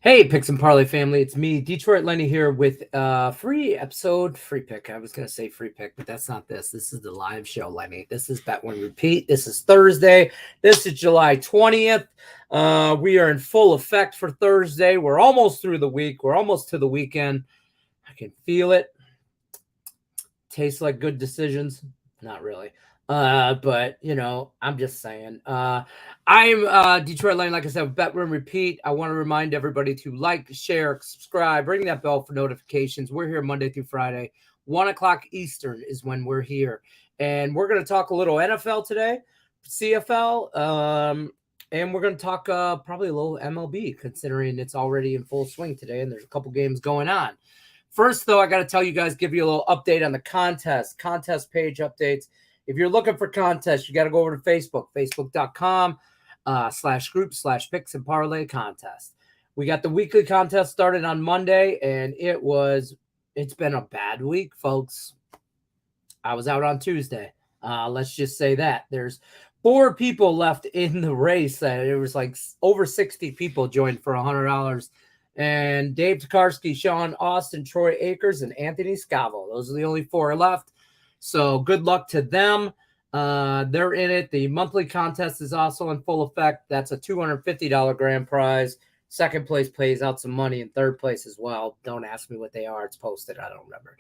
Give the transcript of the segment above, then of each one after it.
Hey, Picks and Parlay family, it's me, Detroit Lenny here with free pick. I was going to say free pick, but that's not this. This is the live show, Lenny. This is Bet When Repeat. This is Thursday. This is July 20th. We are in full effect for Thursday. We're almost through the week. We're almost to the weekend. I can feel it. Tastes like good decisions. Not really. But I'm just saying. I'm Detroit Lane, like I said, Bet Room Repeat. I want to remind everybody to like, share, subscribe, ring that bell for notifications. We're here Monday through Friday. 1 o'clock Eastern is when we're here. And we're going to talk a little NFL today, CFL, and we're going to talk probably a little MLB, considering it's already in full swing today and there's a couple games going on. First, though, I got to tell you guys, give you a little update on the contest page updates. If you're looking for contests, you got to go over to Facebook, facebook.com/group/picks and parlay contest. We got the weekly contest started on Monday, and it's been a bad week, folks. I was out on Tuesday. Let's just say that. There's 4 people left in the race. It was like over 60 people joined for $100. And Dave Tokarski, Sean Austin, Troy Akers, and Anthony Scavo. Those are the only 4 left. So good luck to them. They're in it. The monthly contest is also in full effect. That's a $250 grand prize. Second place pays out some money, and third place as well. Don't ask me what they are. It's posted. I don't remember.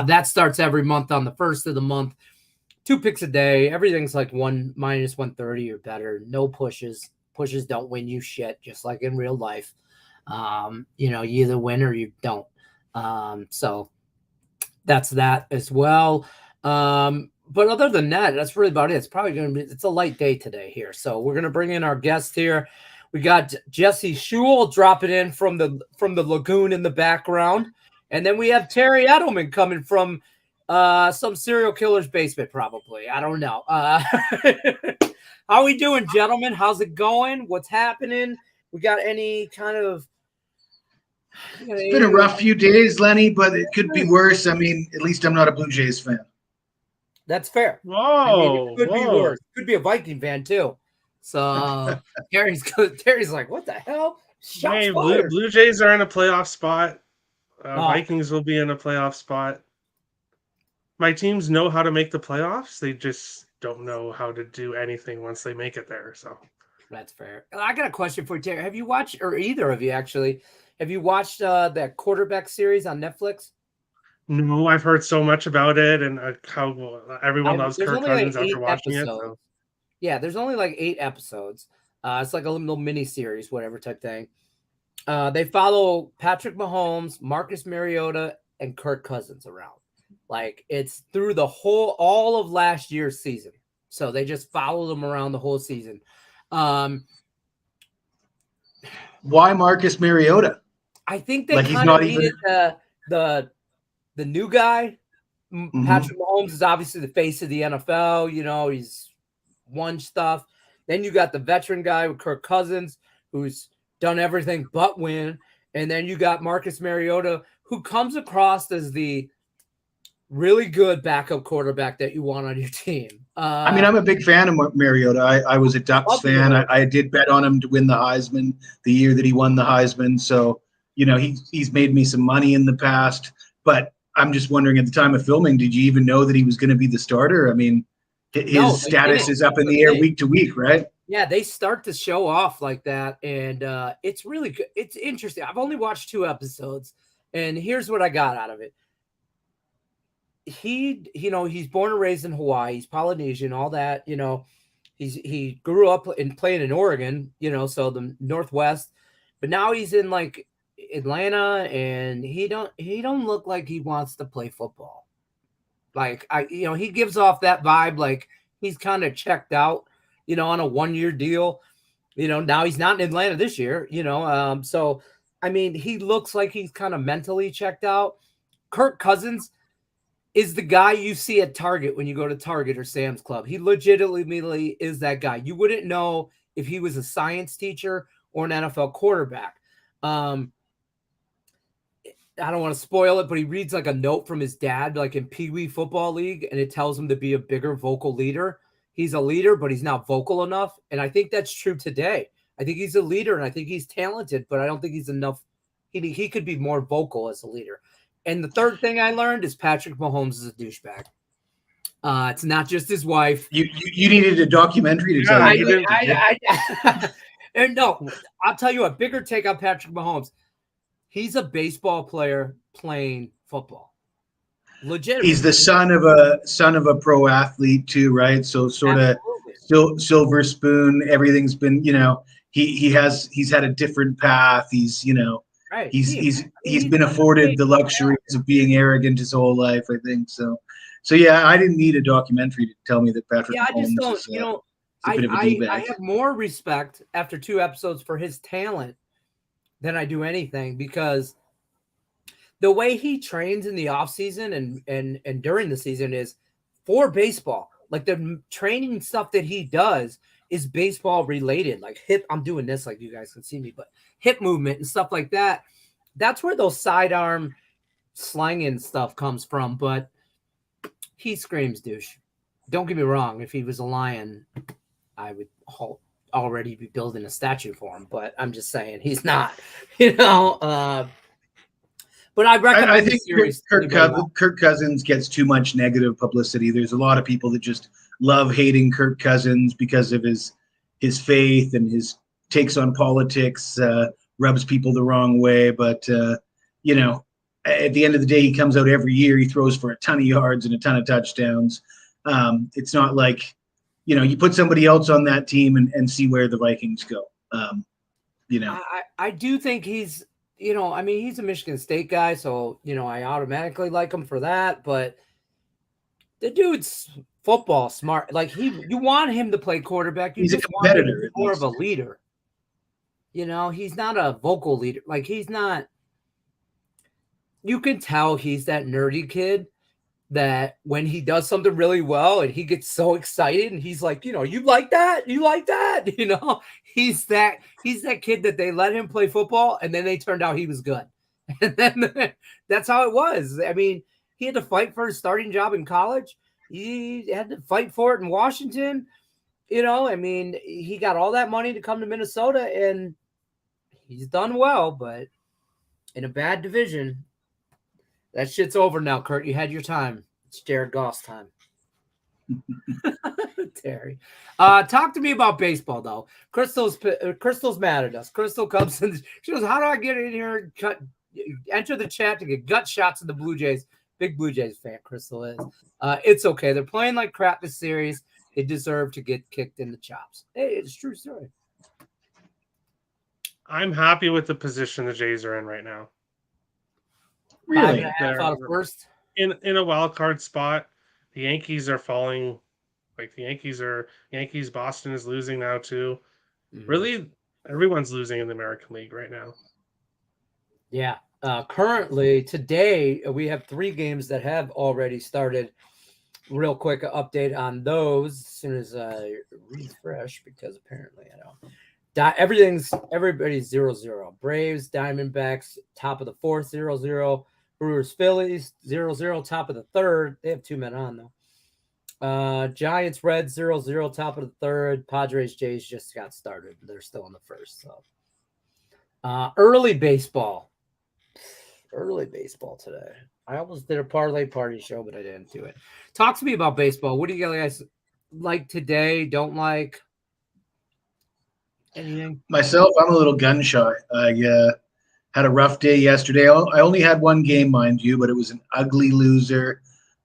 That starts every month on the first of the month. 2 picks a day. Everything's like minus 130 or better. No pushes. Pushes don't win you shit, just like in real life. You either win or you don't. So that's that as well. But other than that, that's really about it. It's a light day today here. So we're going to bring in our guest here. We got Jesse Schewel dropping in from the lagoon in the background. And then we have Terry Edelman coming from some serial killer's basement, probably. I don't know. How we doing, gentlemen? How's it going? What's happening? We got any kind of... It's been a rough few days, Lenny, but it could be worse. I mean, at least I'm not a Blue Jays fan. That's fair. Whoa, it could be worse. Could be a Viking fan too. So Terry's like, what the hell? Hey, Blue Jays are in a playoff spot. Vikings will be in a playoff spot. My teams know how to make the playoffs. They just don't know how to do anything once they make it there. So that's fair. I got a question for you, Terry. Have you watched, or either of you actually, that quarterback series on Netflix? No, I've heard so much about it and how everyone loves Kirk Cousins after watching it. So. Yeah, there's only like 8 episodes. It's like a little mini series, whatever type thing. They follow Patrick Mahomes, Marcus Mariota, and Kirk Cousins around. Like it's through all of last year's season. So they just follow them around the whole season. Why Marcus Mariota? I think they kind of needed the new guy. Mm-hmm. Patrick Mahomes is obviously the face of the NFL. He's won stuff. Then you got the veteran guy with Kirk Cousins, who's done everything but win. And then you got Marcus Mariota, who comes across as the really good backup quarterback that you want on your team. I'm a big fan of Mariota. I was a Ducks fan. I did bet on him to win the Heisman the year that he won the Heisman. So, he's made me some money in the past. But I'm just wondering, at the time of filming, did you even know that he was going to be the starter? I mean, his status is up in the air week to week, right? Yeah, they start to show off like that, and it's really good. It's interesting. I've only watched 2 episodes, and here's what I got out of it. He's born and raised in Hawaii. He's Polynesian, all that. He grew up playing in Oregon. So the Northwest, but now he's in like Atlanta, and he don't look like he wants to play football. Like he gives off that vibe like he's kind of checked out, on a 1-year deal. Now he's not in Atlanta this year, so I mean, he looks like he's kind of mentally checked out. Kirk Cousins is the guy you see at Target when you go to Target or Sam's Club. He legitimately is that guy. You wouldn't know if he was a science teacher or an NFL quarterback. I don't want to spoil it, but he reads like a note from his dad, like in Pee Wee Football League, and it tells him to be a bigger vocal leader. He's a leader, but he's not vocal enough. And I think that's true today. I think he's a leader, and I think he's talented, but I don't think he's enough. He could be more vocal as a leader. And the third thing I learned is Patrick Mahomes is a douchebag. It's not just his wife. You needed a documentary to tell you. And no, I'll tell you a bigger take on Patrick Mahomes. He's a baseball player playing football. Legit. He's the son of a pro athlete too, right? So sort of silver spoon. Everything's been, he's had a different path. He's, right. He's been afforded the luxuries of being arrogant his whole life, I think. So yeah, I didn't need a documentary to tell me that Patrick Mahomes I just don't, is a bit of a D-bag. I have more respect after 2 episodes for his talent than I do anything, because the way he trains in the off season and during the season is for baseball. Like the training stuff that he does is baseball related. Like I'm doing this, like you guys can see me, but hip movement and stuff like that. That's where those sidearm slanging stuff comes from. But he screams douche. Don't get me wrong. If he was a Lion, I would already be building a statue for him. But I'm just saying he's not, But I recommend I think Kirk Cousins gets too much negative publicity. There's a lot of people that just love hating Kirk Cousins because of his faith and his takes on politics, rubs people the wrong way. But, at the end of the day, he comes out every year. He throws for a ton of yards and a ton of touchdowns. It's not like, you put somebody else on that team and see where the Vikings go. I do think he's, he's a Michigan State guy, so, I automatically like him for that. But the dude's football smart. Like you want him to play quarterback. He's a competitor. More of a leader. He's not a vocal leader. Like he's not. You can tell he's that nerdy kid that when he does something really well and he gets so excited and he's like, you like that? You like that? He's that kid that they let him play football and then they turned out he was good. And then that's how it was. I mean, he had to fight for his starting job in college. He had to fight for it in Washington. He got all that money to come to Minnesota and he's done well, but in a bad division. That shit's over now, Kurt. You had your time. It's Jared Goff's time. Terry. Talk to me about baseball, though. Crystal's mad at us. Crystal comes in. She goes, how do I get in here and enter the chat to get gut shots of the Blue Jays? Big Blue Jays fan, Crystal is. It's okay. They're playing like crap this series. They deserve to get kicked in the chops. Hey, it's a true story. I'm happy with the position the Jays are in right now. Really? First. In a wild card spot. The Yankees are falling. Like the Yankees, Boston is losing now too. Mm-hmm. Really, everyone's losing in the American League right now. Yeah. Currently, today, we have 3 games that have already started. Real quick update on those as soon as I refresh, because apparently I don't. Everybody's 0-0. Braves, Diamondbacks, top of the 4th, 0-0. Brewers, Phillies, 0-0, top of the 3rd. They have 2 men on, though. Giants, Reds, 0-0, top of the 3rd. Padres, Jays just got started. They're still in the 1st. So, early baseball today. I almost did a parlay party show, but I didn't do it. Talk to me about baseball. What do you guys like today? Don't like? Anything? Myself, I'm a little gun shy. I had a rough day yesterday. I only had 1 game, mind you, but it was an ugly loser.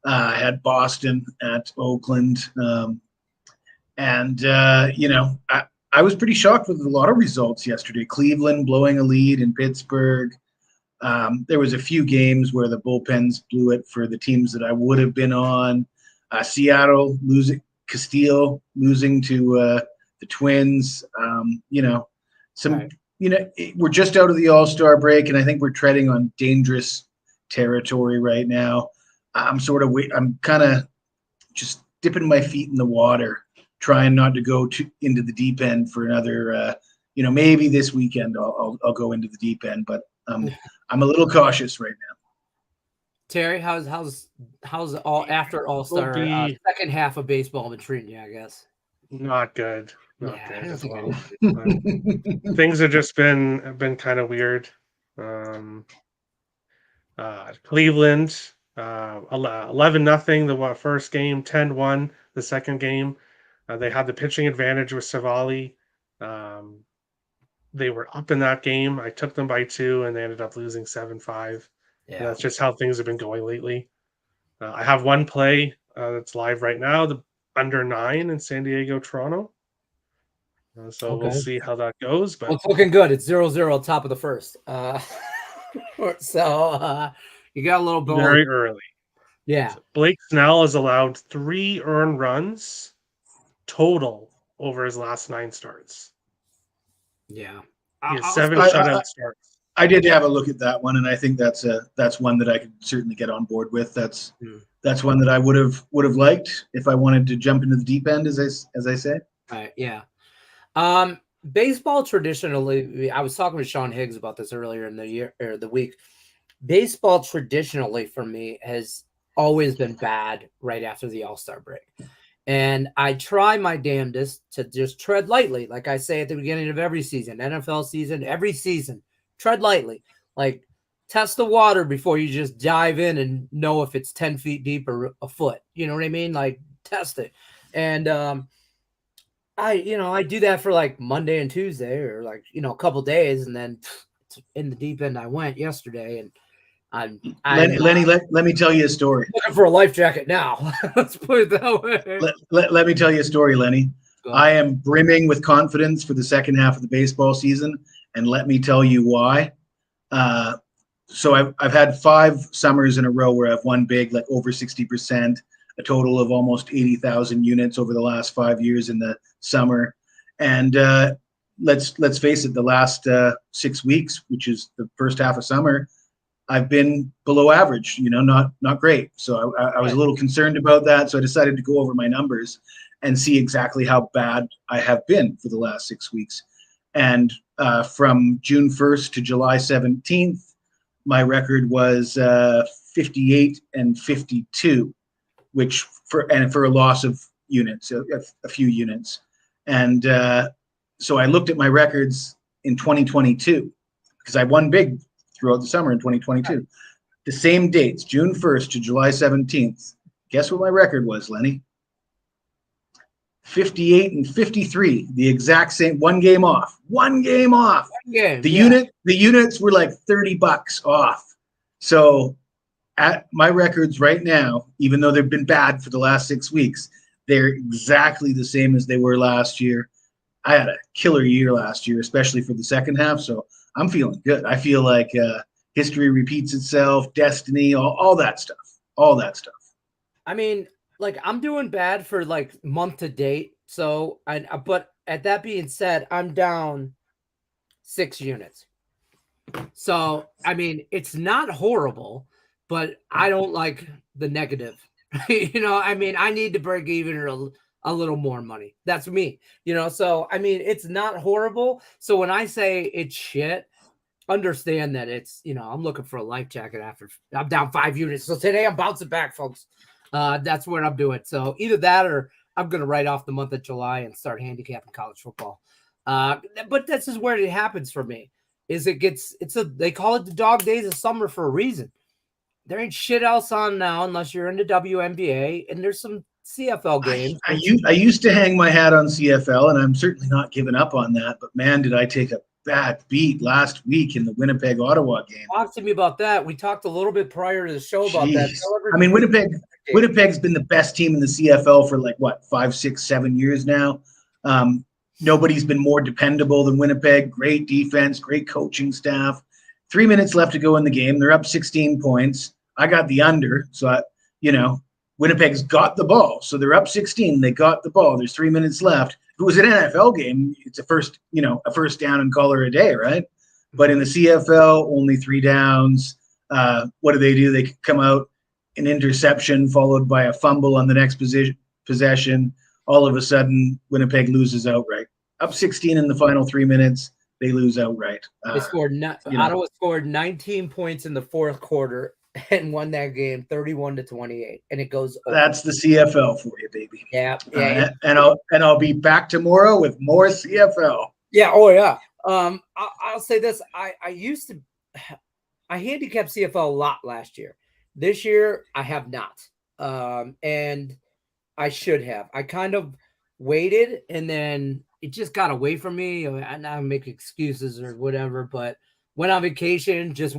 I had Boston at Oakland. I was pretty shocked with a lot of results yesterday. Cleveland blowing a lead in Pittsburgh. There was a few games where the bullpens blew it for the teams that I would have been on. Seattle losing, Castillo losing to the Twins. We're just out of the All-Star break, and I think we're treading on dangerous territory right now. I'm kind of just dipping my feet in the water, trying not to go into the deep end for another. Maybe this weekend I'll go into the deep end, but I'm a little cautious right now. Terry, how's all after All-Star second half of baseball been treating you? I guess not good. not Yeah, I great don't as think well. anybody's Things have just been kind of weird. Cleveland, 11-0 the first game, 10-1 the second game. They had the pitching advantage with Savali. They were up in that game. I took them by 2, and they ended up losing 7-5. And that's just how things have been going lately. I have one play that's live right now, the under 9 in San Diego, Toronto. So we'll see how that goes. But well, it's looking good. It's 0-0 top of the first. So you got a little ball. Very early. Yeah. So Blake Snell has allowed 3 earned runs total over his last 9 starts. Yeah. He has 7 shutout starts. I did have a look at that one, and I think that's one that I could certainly get on board with. That's one that I would have liked if I wanted to jump into the deep end, as I say. Right. Yeah. Baseball traditionally, I was talking with Sean Higgs about this earlier in the year or the week. Baseball traditionally for me has always been bad right after the All-Star break. And I try my damnedest to just tread lightly. Like I say at the beginning of every season, NFL season, every season, tread lightly. Like test the water before you just dive in and know if it's 10 feet deep or a foot. You know what I mean? Like test it. And I do that for like Monday and Tuesday or like, a couple days. And then in the deep end I went yesterday, and Lenny, let me tell you a story. Looking for a life jacket now. Let's put it that way. Let me tell you a story, Lenny. I am brimming with confidence for the second half of the baseball season, and let me tell you why. So I've had 5 summers in a row where I've won big, like over 60%, a total of almost 80,000 units over the last 5 years in the summer. And let's face it, the last 6 weeks, which is the first half of summer, I've been below average, not great. So I was a little concerned about that. So I decided to go over my numbers and see exactly how bad I have been for the last 6 weeks. And from June 1st to July 17th, my record was 58-52, which for a loss of units, a few units. And so I looked at my records in 2022 because I won big throughout the summer in 2022. The same dates, June 1st to July 17th. Guess what my record was, Lenny? 58-53, the exact same, one game off. The units were like $30 off. So at my records right now, even though they've been bad for the last 6 weeks, they're exactly the same as they were last year. I had a killer year last year, especially for the second half. So I'm feeling good. I feel like history repeats itself, destiny, all that stuff. I mean, like I'm doing bad for like month to date. So but at that being said, I'm down 6 units. So, I mean, it's not horrible, but I don't like the negative. I mean, I need to break even or a little more money. That's me, so I mean, it's not horrible. So when I say it's shit, understand that it's, I'm looking for a life jacket after I'm down 5 units. So today I'm bouncing back, folks. That's what I'm doing. So either that or I'm going to write off the month of July and start handicapping college football. But this is where it happens for me. They call it the dog days of summer for a reason. There ain't shit else on now unless you're into WNBA, and there's some CFL games. I used to hang my hat on CFL, and I'm certainly not giving up on that. But man, did I take a bad beat last week in the Winnipeg-Ottawa game. Talk to me about that. We talked a little bit prior to the show about that. I mean, Winnipeg's been the best team in the CFL for like, 5, 6, 7 years now. Nobody's been more dependable than Winnipeg. Great defense, great coaching staff. 3 minutes left to go in the game. They're up 16 points. I got the under. So, Winnipeg's got the ball. So they're up 16. They got the ball. There's 3 minutes left. If it was an NFL game, it's a first down and call her a day, right? But in the CFL, only 3 downs. What do? They come out, an interception followed by a fumble on the next possession. All of a sudden, Winnipeg loses outright. Up 16 in the final 3 minutes, they lose outright. Ottawa scored 19 points in the fourth quarter and won that game 31-28, and it goes over. That's the CFL for you, baby. Yeah. And I'll be back tomorrow with more CFL. Yeah. Oh yeah. I'll say this. I handicapped CFL a lot last year. This year I have not. And I should have. I kind of waited, and then it just got away from me. And I make excuses or whatever, but went on vacation. Just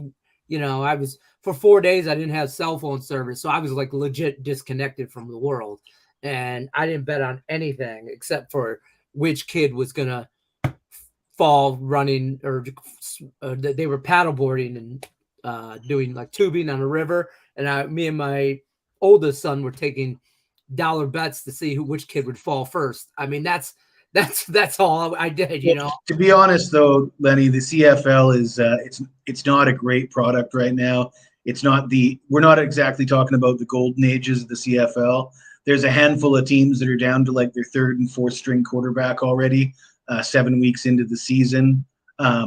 I was for 4 days. I didn't have cell phone service, so I was like legit disconnected from the world, and I didn't bet on anything except for which kid was gonna fall running, or they were paddleboarding and doing like tubing on a river, and me and my oldest son were taking dollar bets to see which kid would fall first. I mean, that's all I did, To be honest, though, Lenny, the CFL is it's not a great product right now. We're not exactly talking about the golden ages of the CFL. There's a handful of teams that are down to like their third and fourth string quarterback already, 7 weeks into the season. A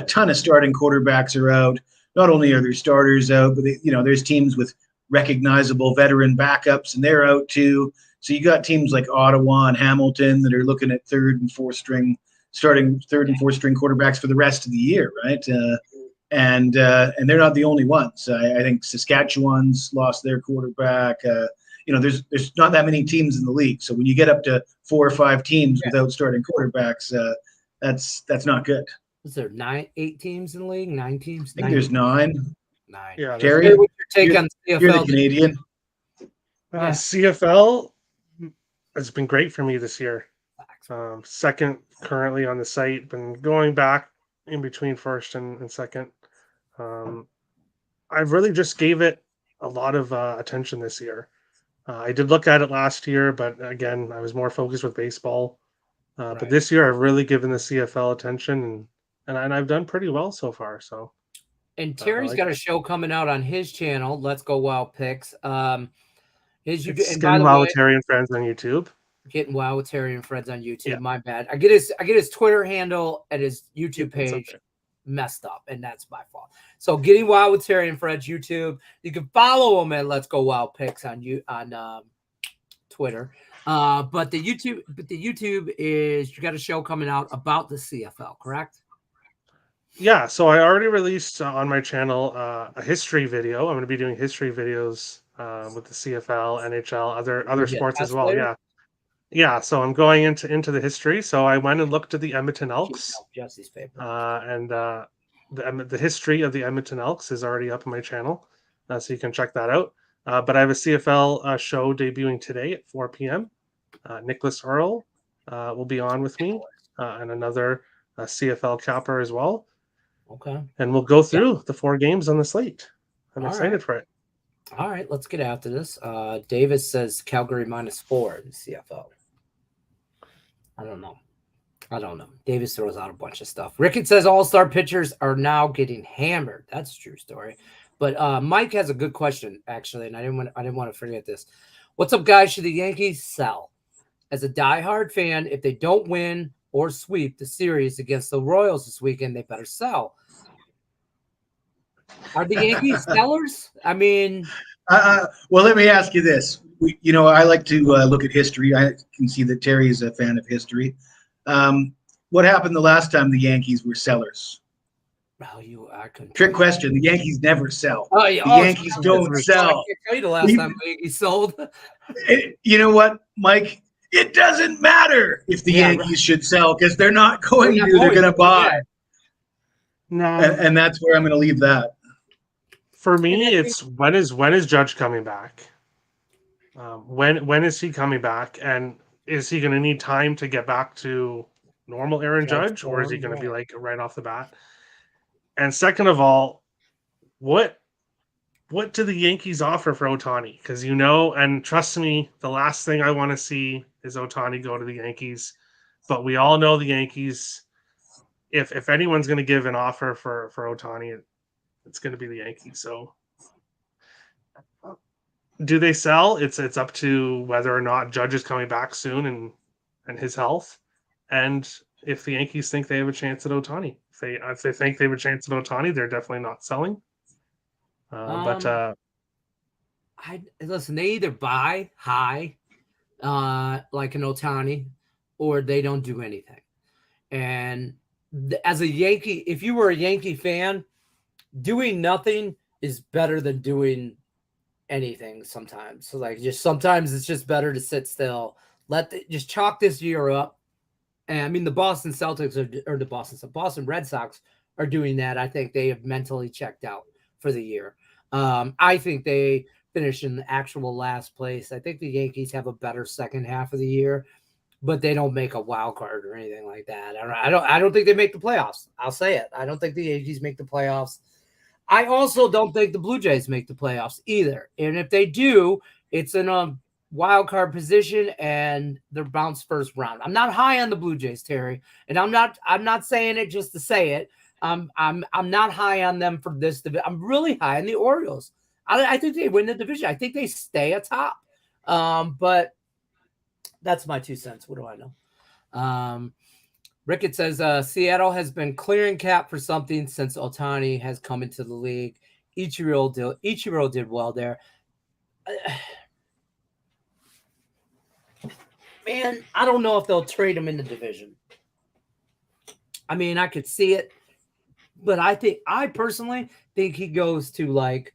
ton of starting quarterbacks are out. Not only are there starters out, but there's teams with recognizable veteran backups, and they're out too. So you got teams like Ottawa and Hamilton that are looking at starting third and fourth string quarterbacks for the rest of the year, right? And they're not the only ones. I think Saskatchewan's lost their quarterback. There's not that many teams in the league. So when you get up to 4 or 5 teams without starting quarterbacks, that's not good. Is there 8 teams in the league? 9 teams? I think there's 9. 9. Yeah, Terry, what's your take on CFL? You're the Canadian. CFL has been great for me this year. Second currently on the site, been going back in between first and second. I really just gave it a lot of attention this year. I did look at it last year, but again, I was more focused with baseball. Right. But this year, I've really given the CFL attention, and I've done pretty well so far. So, and Terry's got a show coming out on his channel, Let's Go Wild Picks. Getting Wild with Terry and Friends on YouTube. Getting Wild with Terry and Friends on YouTube. Yeah. My bad. I get his Twitter handle and his YouTube page messed up, and that's my fault. So Getting Wild with Terry and Friends YouTube. You can follow him at Let's Go Wild Picks on Twitter. But the YouTube is, you got a show coming out about the CFL, correct? Yeah, so I already released on my channel a history video. I'm going to be doing history videos with the CFL, NHL, other sports as well. Yeah. So I'm going into the history. So I went and looked at the Edmonton Elks, Jesse's favorite. and the history of the Edmonton Elks is already up on my channel, so you can check that out. But I have a CFL show debuting today at 4 p.m. Nicholas Earl will be on with me, and another CFL capper as well. Okay. And we'll go through the 4 games on the slate. I'm excited for it. All right, let's get after this. Davis says Calgary -4 in CFL. I don't know. Davis throws out a bunch of stuff. Rickett says all-star pitchers are now getting hammered. That's a true story. But Mike has a good question, actually, and I didn't want to forget this. What's up, guys? Should the Yankees sell? As a diehard fan, if they don't win or sweep the series against the Royals this weekend, they better sell. Are the Yankees sellers? I mean, well, let me ask you this. I like to look at history. I can see that Terry is a fan of history. What happened the last time the Yankees were sellers? Trick question. The Yankees never sell. Oh, yeah. The Yankees don't sell. I can't tell you the last time the Yankees sold. You know what, Mike? It doesn't matter if the Yankees should sell, because they're not going to. They're going to buy. No, and that's where I'm going to leave that. For me, it's when is Judge coming back? When is he coming back? And is he going to need time to get back to normal Aaron Judge, or is he going to be like right off the bat? And second of all, what do the Yankees offer for Ohtani? Because and trust me, the last thing I want to see is Ohtani go to the Yankees. But we all know the Yankees. If anyone's going to give an offer for Ohtani, it's going to be the Yankees. So, do they sell? It's up to whether or not Judge is coming back soon and his health, and if the Yankees think they have a chance at Ohtani. If they think they have a chance at Ohtani, they're definitely not selling. But listen. They either buy high, like an Ohtani, or they don't do anything. And as a Yankee, if you were a Yankee fan, doing nothing is better than doing anything sometimes. So like just sometimes it's just better to sit still. Just chalk this year up. And I mean the Boston Celtics or the Boston Red Sox are doing that. I think they have mentally checked out for the year. I think they finish in the actual last place. I think the Yankees have a better second half of the year, but they don't make a wild card or anything like that. I don't think they make the playoffs. I'll say it. I don't think the Yankees make the playoffs. I also don't think the Blue Jays make the playoffs either. And if they do, it's in a wild card position and they're bounced first round. I'm not high on the Blue Jays, Terry, and I'm not saying it just to say it. I'm not high on them for this division. I'm really high on the Orioles. I think they win the division. I think they stay atop. But that's my 2 cents. What do I know? Rickett says Seattle has been clearing cap for something since Ohtani has come into the league. Ichiro did well there. Man, I don't know if they'll trade him in the division. I mean, I could see it, but I personally think he goes to like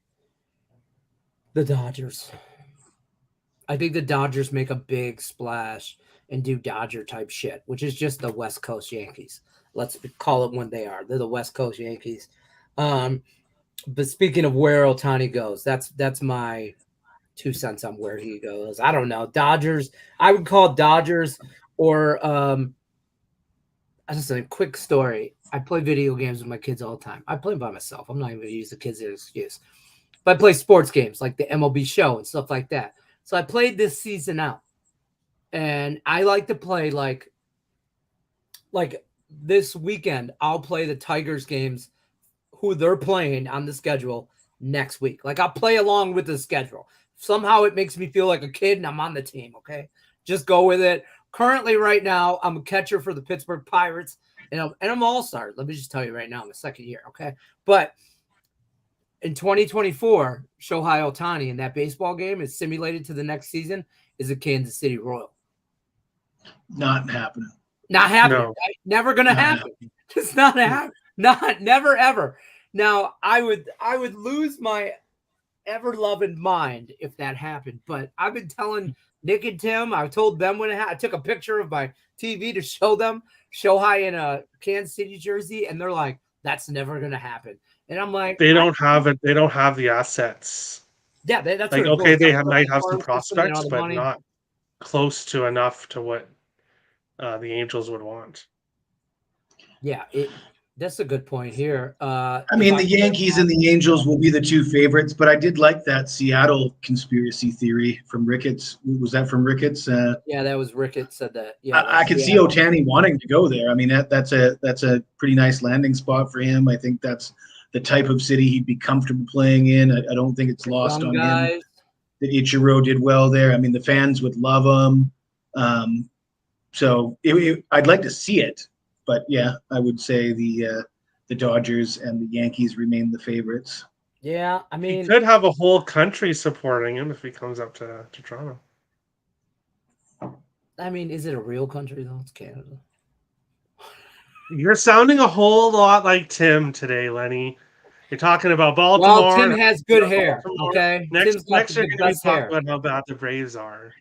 the Dodgers. I think the Dodgers make a big splash and do Dodger type shit, which is just the West Coast Yankees. Let's call it when they are. They're the West Coast Yankees. But speaking of where Ohtani goes, that's my 2 cents on where he goes. I don't know. Dodgers. I would call Dodgers or just a quick story. I play video games with my kids all the time. I play by myself. I'm not even going to use the kids as an excuse. But I play sports games like the MLB show and stuff like that. So I played this season out. And I like to play like this weekend, I'll play the Tigers games who they're playing on the schedule next week. Like I'll play along with the schedule. Somehow it makes me feel like a kid and I'm on the team, okay? Just go with it. Currently right now, I'm a catcher for the Pittsburgh Pirates and I'm all-star. Let me just tell you right now, I'm a second year, okay? But in 2024, Shohei Ohtani in that baseball game is simulated to the next season is a Kansas City Royal. Not happening. Not happening. No. Right? Never gonna happen. It's not happening. Never ever. Now I would lose my ever loving mind if that happened. But I've been telling Nick and Tim. I told them when it happened. I took a picture of my TV to show them Shohei in a Kansas City jersey, and they're like, "That's never gonna happen." And I'm like, they don't have it. They don't have the assets. Yeah, that's like what okay. Might have some prospects, but money. Not close to enough to what the Angels would want. Yeah, that's a good point here. I mean, the Yankees and the Angels will be the two favorites, but I did like that Seattle conspiracy theory from Ricketts. Was that from Ricketts? Yeah, that was Ricketts said that. Yeah, I could see Ohtani wanting to go there. I mean, that's a pretty nice landing spot for him. I think that's the type of city he'd be comfortable playing in. I don't think it's lost on him that Ichiro did well there. I mean, the fans would love him. So I'd like to see it. But yeah, I would say the Dodgers and the Yankees remain the favorites. Yeah, I mean, he could have a whole country supporting him if he comes up to Toronto. I mean, is it a real country though? It's Canada. You're sounding a whole lot like Tim today, Lenny. You're talking about Baltimore. Well, Tim has good hair. Okay, next year you're going to be talking about how bad the Braves are.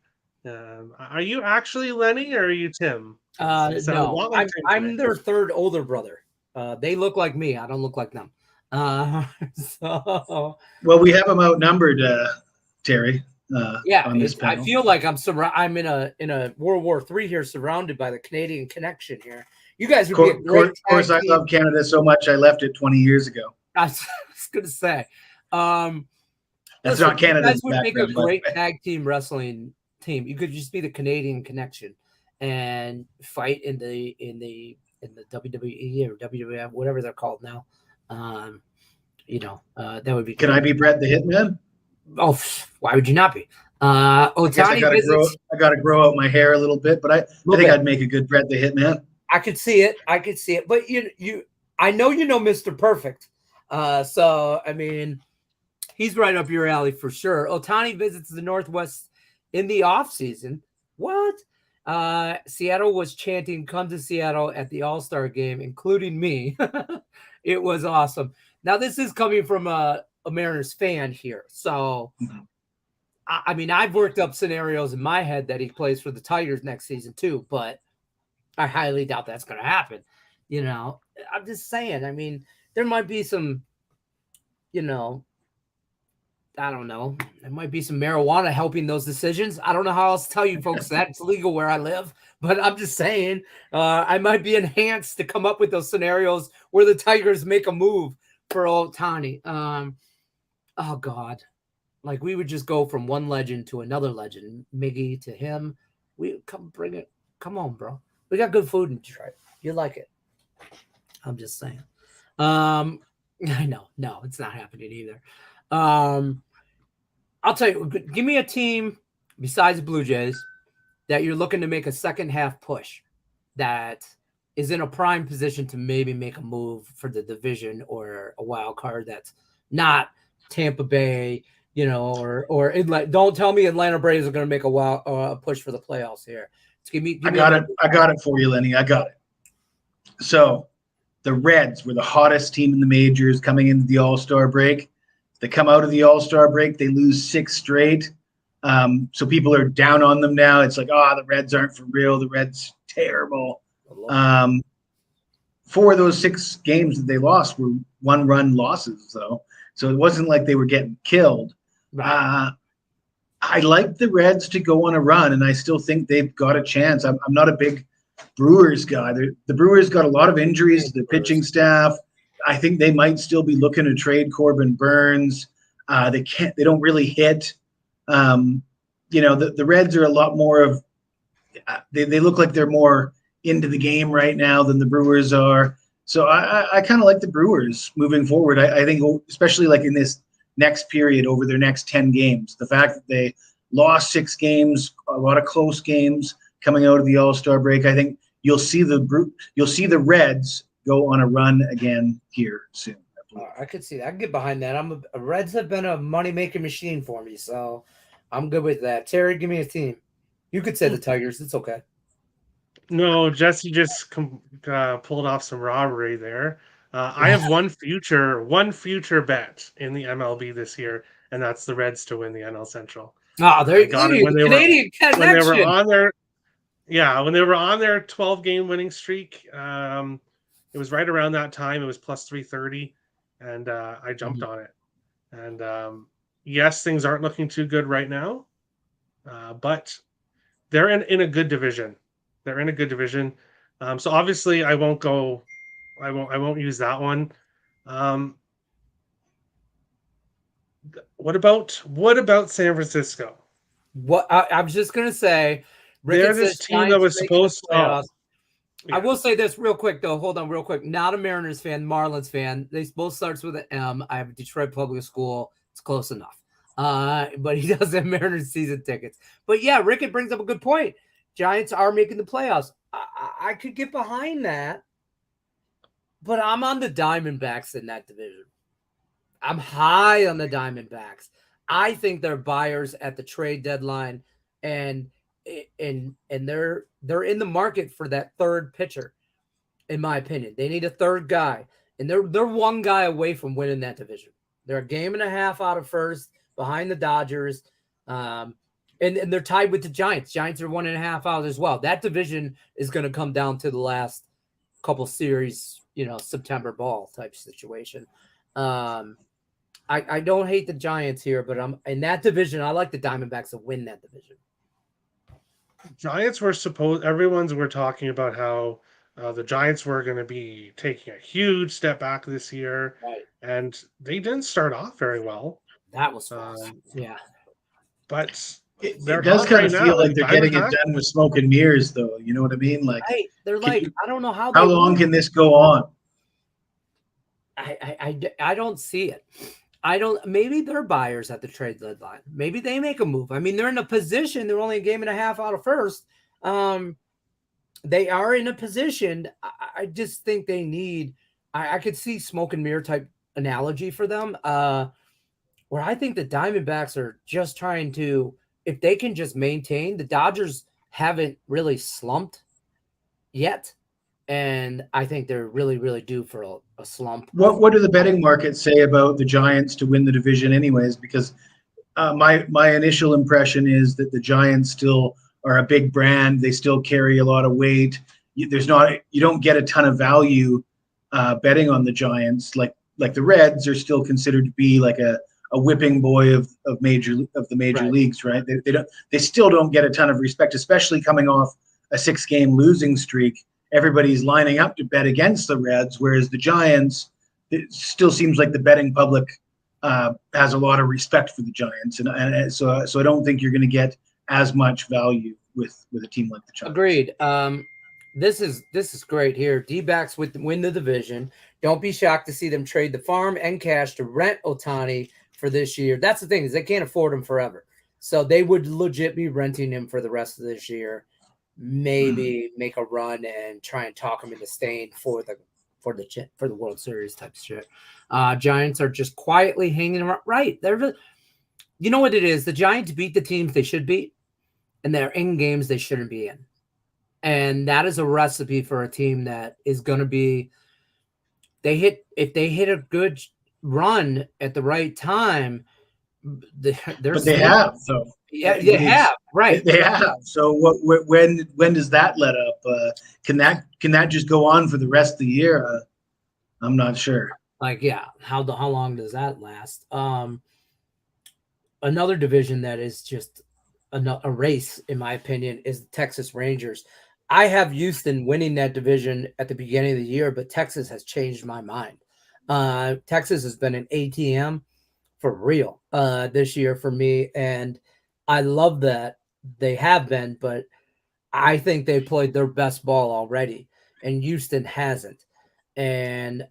Are you actually Lenny or are you Tim? No, I'm their third older brother. They look like me. I don't look like them. So well, we have them outnumbered, Terry. Yeah, on this panel. I feel like I'm in a World War III here, surrounded by the Canadian connection here. You guys would be a great. Of course, I love Canada so much. I left it 20 years ago. I was going to say, that's not Canada. You guys would make a great tag team wrestling team. You could just be the Canadian connection and fight in the WWE or WWF, whatever they're called now. That would be. Can I be Brett the Hitman? Oh, why would you not be? Ohtani I got to grow out my hair a little bit, but I think I'd make a good Brett the Hitman. I could see it. But I know Mr. Perfect. So I mean, He's right up your alley for sure. Ohtani visits the Northwest in the offseason. What? Seattle was chanting, "Come to Seattle" at the All-Star game, including me. It was awesome. Now, this is coming from a Mariners fan here. So, I mean, I've worked up scenarios in my head that he plays for the Tigers next season too, but I highly doubt that's going to happen. You know, I'm just saying. I mean, there might be some, you know, I don't know. There might be some marijuana helping those decisions. I don't know how else to tell you folks that. It's legal where I live, but I'm just saying I might be enhanced to come up with those scenarios where the Tigers make a move for Ohtani. Oh, God. Like, we would just go from one legend to another legend. Miggy to him. We come bring it. Come on, bro. We got good food in Detroit. You like it. I'm just saying. I know. No, it's not happening either. I'll tell you, give me a team besides Blue Jays that you're looking to make a second half push that is in a prime position to maybe make a move for the division or a wild card that's not Tampa Bay, you know, or don't tell me Atlanta Braves are going to make a push for the playoffs here. I got it for you, Lenny. I got it. So the Reds were the hottest team in the majors coming into the All-Star break. They come out of the All-Star break, they lose 6 straight. So people are down on them now. It's like, the Reds aren't for real. The Reds terrible. 4 of those 6 games that they lost were 1-run losses, though. So it wasn't like they were getting killed. Right. I like the Reds to go on a run, and I still think they've got a chance. I'm not a big Brewers guy. The Brewers got a lot of injuries to the pitching staff. I think they might still be looking to trade Corbin Burns. They don't really hit. The Reds are a lot more of they look like they're more into the game right now than the Brewers are. So I kind of like the Brewers moving forward. I think, especially like in this next period over their next 10 games, the fact that they lost 6 games, a lot of close games coming out of the All-Star break, I think you'll see the Reds go on a run again here soon. I could see that. I can get behind that. Reds have been a money-making machine for me, so I'm good with that. Terry, give me a team. You could say the Tigers. It's okay. No, Jesse just pulled off some robbery there. I have one future bet in the MLB this year, and that's the Reds to win the NL Central. Oh, there you go. Canadian connection. When they were on their, when they were on their 12-game winning streak. It was right around that time. It was plus 330, and I jumped on it. And yes, things aren't looking too good right now, but they're in a good division. They're in a good division. So obviously, I won't use that one. What about San Francisco? What I was just gonna say, they're this team that was supposed to. I will say this real quick, though. Hold on real quick. Not a Mariners fan, Marlins fan. They both starts with an M. I have a Detroit Public School. It's close enough. But he does have Mariners season tickets. But yeah, Rickett brings up a good point. Giants are making the playoffs. I could get behind that. But I'm on the Diamondbacks in that division. I'm high on the Diamondbacks. I think they're buyers at the trade deadline, and they're in the market for that third pitcher, in my opinion. They need a third guy, and they're one guy away from winning that division. They're a game and a half out of first behind the Dodgers, and they're tied with the Giants. Giants are 1.5 out as well. That division is going to come down to the last couple series, September ball type situation. I don't hate the Giants here, but I'm in that division. I like the Diamondbacks to win that division. Giants were everyone's were talking about how the Giants were going to be taking a huge step back this year, right? And they didn't start off very well. That was yeah. But it does kind of feel like they're getting it done with smoke and mirrors, though. You know what I mean? Like, they're like, I don't know how long can this go on? I don't see it. Maybe they're buyers at the trade deadline. Maybe they make a move. I mean, they're in a position. They're only a game and a half out of first. They are in a position. I just think they need. I could see smoke and mirror type analogy for them. where I think the Diamondbacks are just trying to, if they can just maintain, the Dodgers haven't really slumped yet. And I think they're really, really due for a slump. What do the betting markets say about the Giants to win the division anyways? Because my initial impression is that the Giants still are a big brand. They still carry a lot of weight. You don't get a ton of value betting on the Giants. Like the Reds are still considered to be like a whipping boy of the major leagues, right? They still don't get a ton of respect, especially coming off a 6-game losing streak. Everybody's lining up to bet against the Reds, whereas the Giants, it still seems like the betting public has a lot of respect for the Giants, and so I don't think you're going to get as much value with a team like the Giants. Agreed. This is great here. D-backs win the division. Don't be shocked to see them trade the farm and cash to rent Ohtani for this year. That's the thing, is they can't afford him forever, so they would legit be renting him for the rest of this year. Maybe make a run and try and talk him into staying for the World Series type shit. Giants are just quietly hanging around. Right. You know what it is? The Giants beat the teams they should beat, and they're in games they shouldn't be in. And that is a recipe for a team that is going to be if they hit a good run at the right time, they have, though. Yeah, they have, right. They have. So when does that let up? Can that just go on for the rest of the year? I'm not sure. Like, yeah, how long does that last? Another division that is just a race, in my opinion, is the Texas Rangers. I have Houston winning that division at the beginning of the year, but Texas has changed my mind. Texas has been an ATM for real this year for me, and I love that they have been, but I think they played their best ball already, and Houston hasn't. And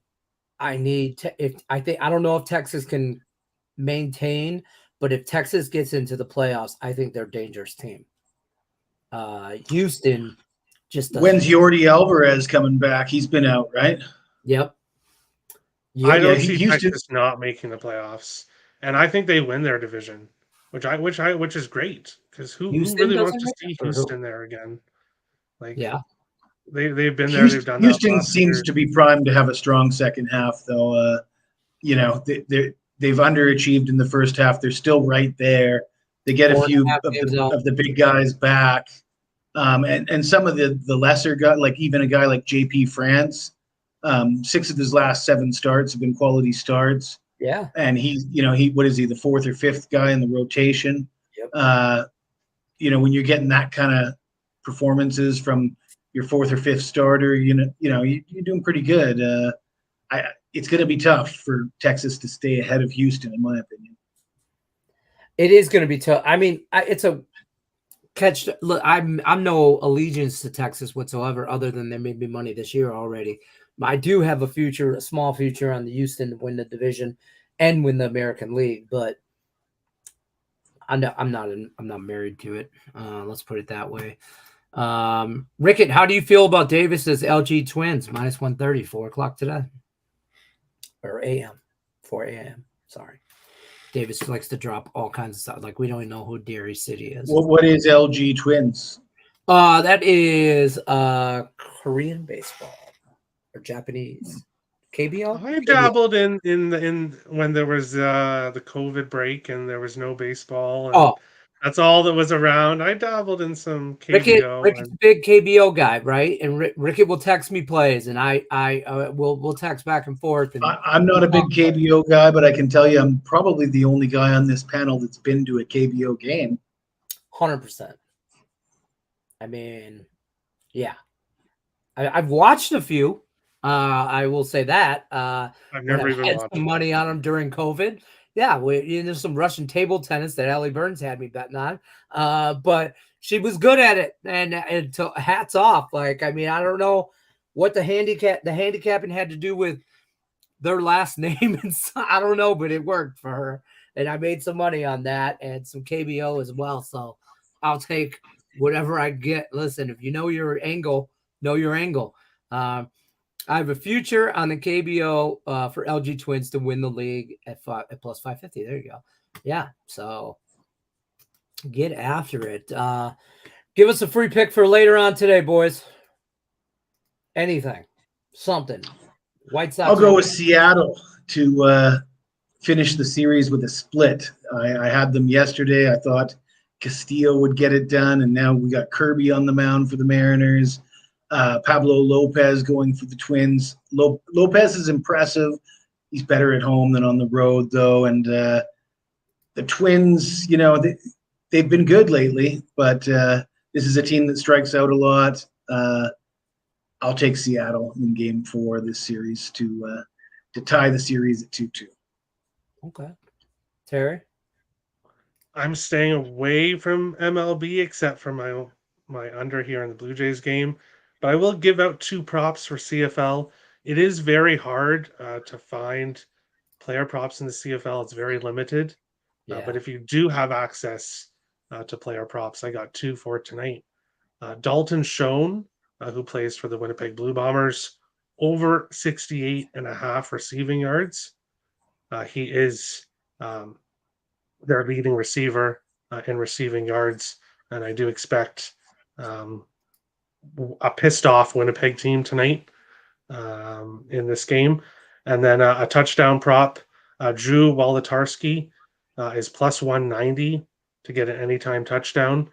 I don't know if Texas can maintain, but if Texas gets into the playoffs, I think they're a dangerous team. Houston just doesn't. When's Yordi Alvarez coming back? He's been out, right? Yep. I don't see Texas not making the playoffs, and I think they win their division. Which is great, because who really wants to see Houston there again? Like, yeah, they've been there. They've done that. Houston seems to be primed to have a strong second half, though. They've underachieved in the first half. They're still right there. They get a few of the big guys back, and some of the lesser guys, like even a guy like JP France. 6 of his last 7 starts have been quality starts. Yeah. And he's, what is he, the 4th or 5th guy in the rotation? Yep. When you're getting that kind of performances from your 4th or 5th starter, you're doing pretty good. It's going to be tough for Texas to stay ahead of Houston, in my opinion. It is going to be tough. I mean, it's a catch. Look, I'm no allegiance to Texas whatsoever, other than they made me money this year already. I do have a small future on the Houston to win the division and win the American League, but I'm not married to it. Let's put it that way. Rickett, how do you feel about Davis's LG Twins minus 130, 4 o'clock today, or 4 a.m. Sorry, Davis likes to drop all kinds of stuff. Like, we don't even know who Dairy City is. What is LG Twins? That is Korean baseball. Or Japanese KBO. I dabbled in when there was the COVID break and there was no baseball. And that's all that was around. I dabbled in some KBO. Rickett's a big KBO guy, right? And Rickett will text me plays, and I will text back and forth. And I'm not a big KBO guy, but I can tell you I'm probably the only guy on this panel that's been to a KBO game. 100%. I mean, yeah, I've watched a few. I will say that. I've never even had watched some money on them during COVID. Yeah, there's some Russian table tennis that Allie Burns had me betting on. But she was good at it, and hats off. Like, I mean, I don't know what the handicapping had to do with their last name, and I don't know, but it worked for her, and I made some money on that and some KBO as well. So I'll take whatever I get. Listen, if you know your angle, know your angle. I have a future on the KBO for LG Twins to win the league at plus 550. There you go. Yeah, so get after it. Give us a free pick for later on today, boys. Anything, something. White Sox. I'll go with Seattle to finish the series with a split. I had them yesterday. I thought Castillo would get it done, and now we got Kirby on the mound for the Mariners. Pablo Lopez going for the Twins. Lopez is impressive. He's better at home than on the road, though. And the Twins, they've been good lately, but this is a team that strikes out a lot. I'll take Seattle in Game 4 of this series to tie the series at 2-2. Okay. Terry? I'm staying away from MLB except for my under here in the Blue Jays game. But I will give out 2 props for CFL. It is very hard to find player props in the CFL. It's very limited. Yeah. But if you do have access to player props, I got 2 for tonight. Dalton Schoen, who plays for the Winnipeg Blue Bombers, over 68.5 receiving yards. He is their leading receiver in receiving yards, and I do expect a pissed off Winnipeg team tonight in this game. And then a touchdown prop, Drew Wolodarski is plus 190 to get an anytime touchdown.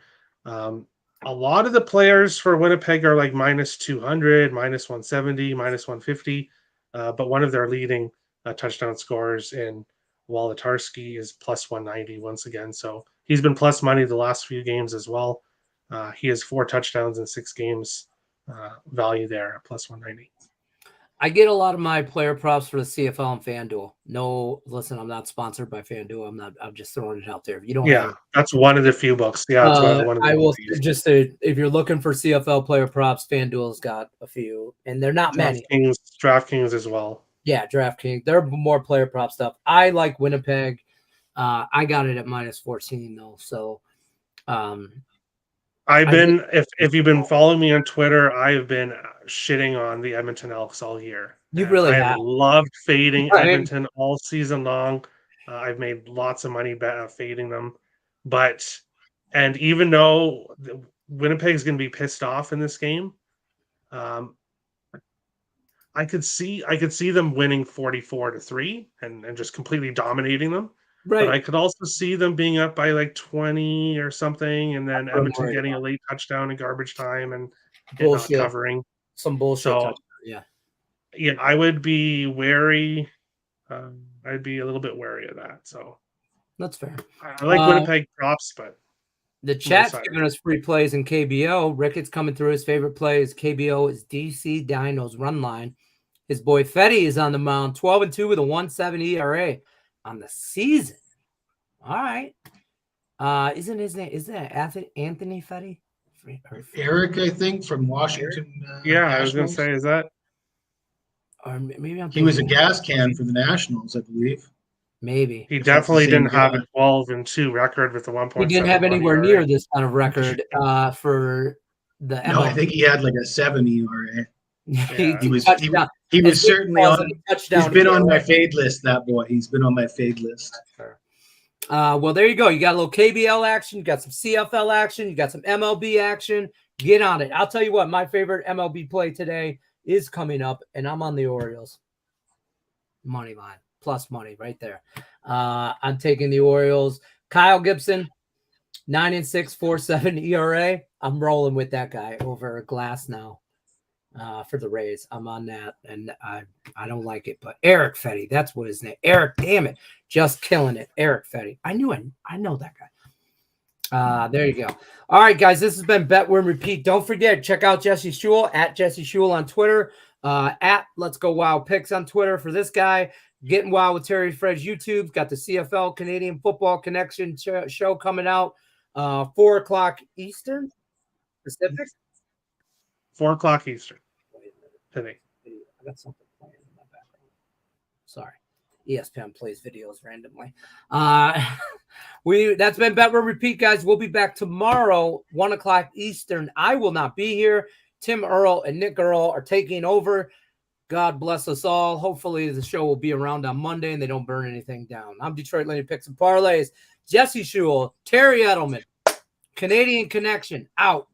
A lot of the players for Winnipeg are like minus 200, minus 170, minus 150, but one of their leading touchdown scorers in Wolodarski is plus 190 once again. So he's been plus money the last few games as well. He has 4 touchdowns in 6 games. Value there at plus 190. I get a lot of my player props for the CFL and FanDuel. No, listen, I'm not sponsored by FanDuel. I'm just throwing it out there. If you don't, that's one of the few books. Yeah, it's one of the I will just say, if you're looking for CFL player props, FanDuel's got a few, and they're not many. DraftKings as well. Yeah, DraftKings. They're more player prop stuff. I like Winnipeg. I got it at minus 14 though. So, I've been if you've been following me on Twitter, I have been shitting on the Edmonton Elks all year. You really have. I loved fading Edmonton all season long. I've made lots of money fading them, and even though Winnipeg's going to be pissed off in this game, I could see them winning 44-3 and just completely dominating them. Right. But I could also see them being up by like 20 or something, and then Edmonton getting a late touchdown in garbage time and not covering. Some bullshit. So, yeah, I would be wary. I'd be a little bit wary of that. So that's fair. I like Winnipeg props, but the chat's giving us free plays in KBO. Ricketts coming through. His favorite play is KBO is DC Dinos run line. His boy Fetty is on the mound, 12-2 with a 1.7 ERA. On the season. All right. Isn't his name? Is that Anthony Fetty? Eric, I think, from Washington. I was going to say, is that? Or maybe he was a gas can for the Nationals, I believe. Maybe. He definitely didn't have a 12-2 record with the 1.7. He didn't have anywhere near this kind of record for the MLB. No, I think he had like a 7 ERA. Yeah. He was certainly on. He's been on my fade list. That boy, he's been on my fade list. Well, there you go. You got a little KBL action. You got some CFL action. You got some MLB action. Get on it. I'll tell you what. My favorite MLB play today is coming up, and I'm on the Orioles money line plus money right there. I'm taking the Orioles. Kyle Gibson, 9-6, 4.7 ERA. I'm rolling with that guy over a glass now. For the Rays, I'm on that, and I don't like it. But Eric Fetty, that's what his name. Eric, damn it, just killing it. Eric Fetty. I know that guy. There you go. All right, guys, this has been Bet Win Repeat. Don't forget, check out Jesse Shule at Jesse Shule on Twitter, at Let's Go Wild Picks on Twitter for this guy. Getting Wild with Terry Fred's YouTube. Got the CFL Canadian Football Connection show coming out 4:00 Eastern Pacific. 4:00 Eastern today. I got something playing in my background. Sorry. ESPN plays videos randomly. That's been Bet Win Repeat, guys. We'll be back tomorrow, 1:00 Eastern. I will not be here. Tim Earl and Nick Earl are taking over. God bless us all. Hopefully the show will be around on Monday and they don't burn anything down. I'm Detroit Lady Picks and Parlays. Jesse Shule, Terry Edelman, Canadian Connection, out.